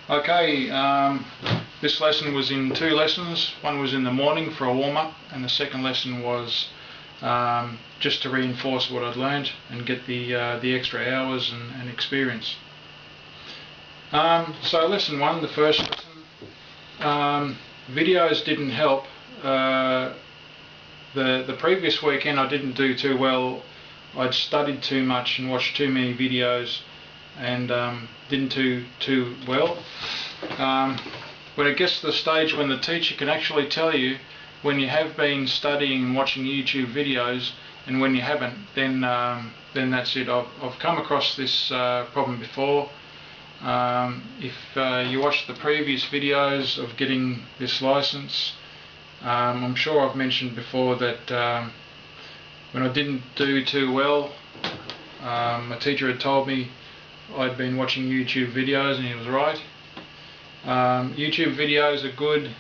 Okay, this lesson was in two lessons. One was in the morning for a warm-up, and the second lesson was just to reinforce what I'd learned and get the extra hours and experience. So lesson one, the first lesson, videos didn't help. The previous weekend I didn't do too well. I'd studied too much and watched too many videos and didn't do too well. When it gets to the stage when the teacher can actually tell you when you have been studying and watching YouTube videos and when you haven't, then that's it. I've come across this problem before. If you watch the previous videos of getting this license, I'm sure I've mentioned before that when I didn't do too well, my teacher had told me I'd been watching YouTube videos, and he was right. YouTube videos are good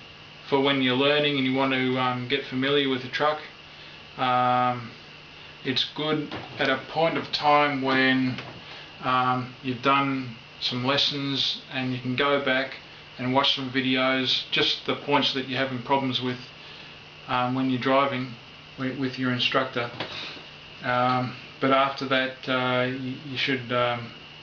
for when you're learning and you want to get familiar with the truck. It's good at a point of time when you've done some lessons and you can go back and watch some videos, just the points that you're having problems with when you're driving with your instructor. But after that you should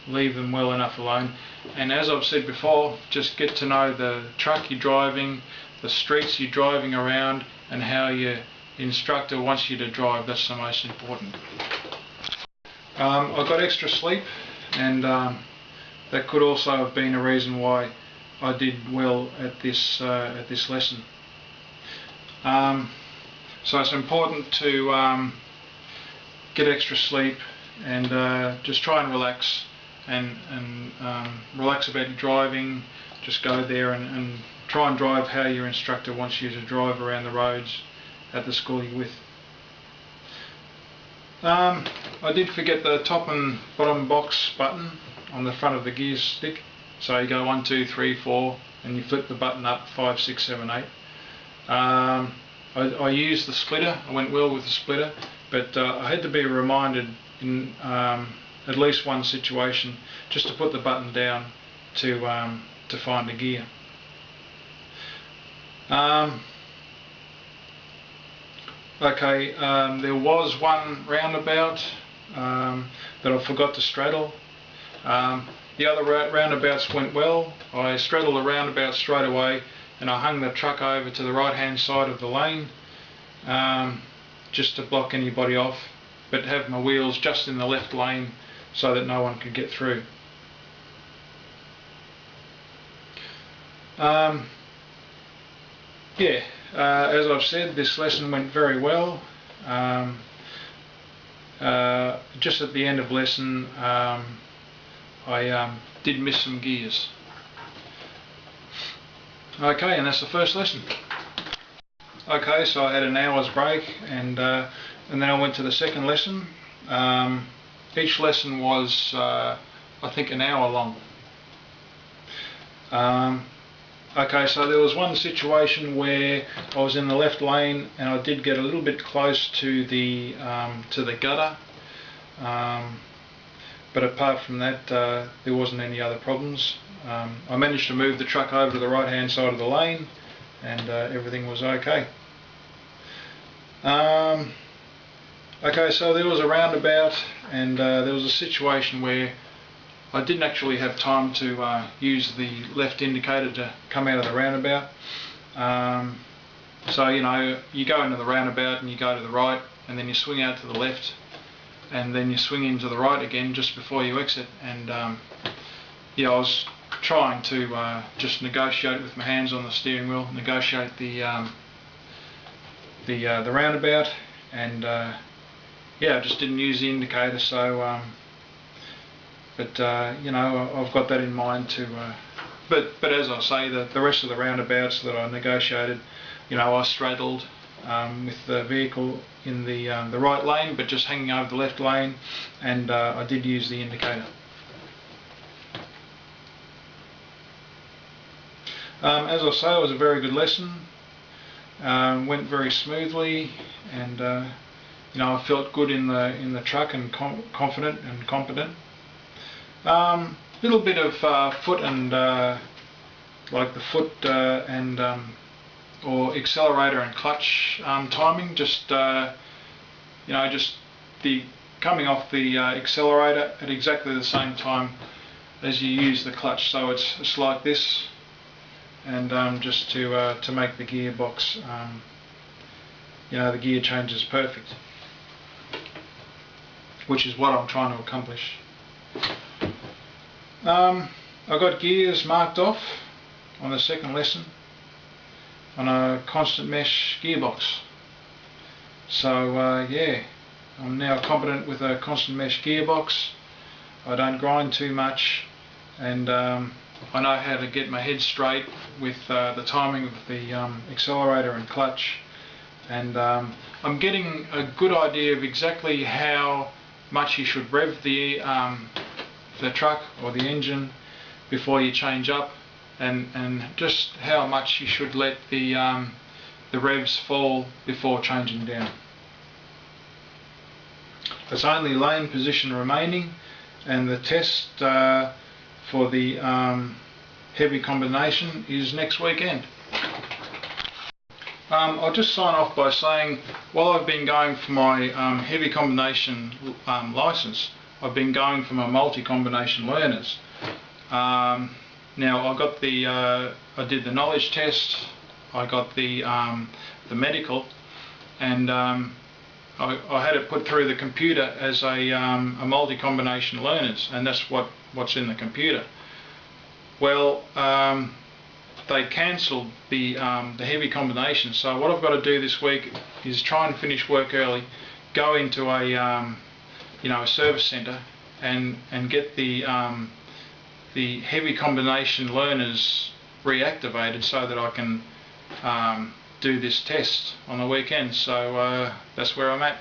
leave them well enough alone. And as I've said before, just get to know the truck you're driving, the streets you're driving around, and how your instructor wants you to drive. That's the most important. I got extra sleep, and that could also have been a reason why I did well at this lesson. So it's important to get extra sleep and just try and relax and relax about your driving. Just go there and try and drive how your instructor wants you to drive around the roads at the school you're with. I did forget the top and bottom box button on the front of the gear stick. So you go 1, 2, 3, 4 and you flip the button up 5, 6, 7, 8. I used the splitter. I went well with the splitter, but I had to be reminded in at least one situation just to put the button down to find a gear. Okay, there was one roundabout that I forgot to straddle. The other roundabouts went well. I straddled the roundabout straight away and I hung the truck over to the right hand side of the lane just to block anybody off, but have my wheels just in the left lane so that no one could get through. As I've said, this lesson went very well. Just at the end of lesson I did miss some gears. Okay, and that's the first lesson. Okay, so I had an hour's break and then I went to the second lesson. Each lesson was I think an hour long. Okay, so there was one situation where I was in the left lane and I did get a little bit close to the gutter, but apart from that there wasn't any other problems. I managed to move the truck over to the right hand side of the lane and everything was okay. Okay, so there was a roundabout and there was a situation where I didn't actually have time to use the left indicator to come out of the roundabout. So you know, you go into the roundabout and you go to the right and then you swing out to the left and then you swing into the right again just before you exit. And yeah, I was trying to just negotiate with my hands on the steering wheel, negotiate the roundabout, and yeah, I just didn't use the indicator. So but you know, I've got that in mind to but as I say, the rest of the roundabouts that I negotiated, you know, I straddled with the vehicle in the right lane but just hanging over the left lane, and I did use the indicator. As I say, it was a very good lesson. Went very smoothly, and you know, I felt good in the truck and confident and competent. Little bit of foot and like the foot and or accelerator and clutch timing, just just the coming off the accelerator at exactly the same time as you use the clutch. So it's like this, and just to make the gearbox, the gear changes perfect, which is what I'm trying to accomplish. I got gears marked off on the second lesson on a constant mesh gearbox. So yeah, I'm now competent with a constant mesh gearbox. I don't grind too much, and I know how to get my head straight with the timing of the accelerator and clutch, and I'm getting a good idea of exactly how much you should rev the truck or the engine before you change up, and just how much you should let the revs fall before changing down. There's only lane position remaining, and the test for the heavy combination is next weekend. I'll just sign off by saying, while I've been going for my heavy combination license, I've been going for my multi-combination learners. Now I got I did the knowledge test, I got the medical, and I had it put through the computer as a multi-combination learners, and that's what's in the computer. Well, they cancelled the heavy combination, so what I've got to do this week is try and finish work early, go into a service centre, and get the heavy combination learners reactivated so that I can do this test on the weekend. So that's where I'm at.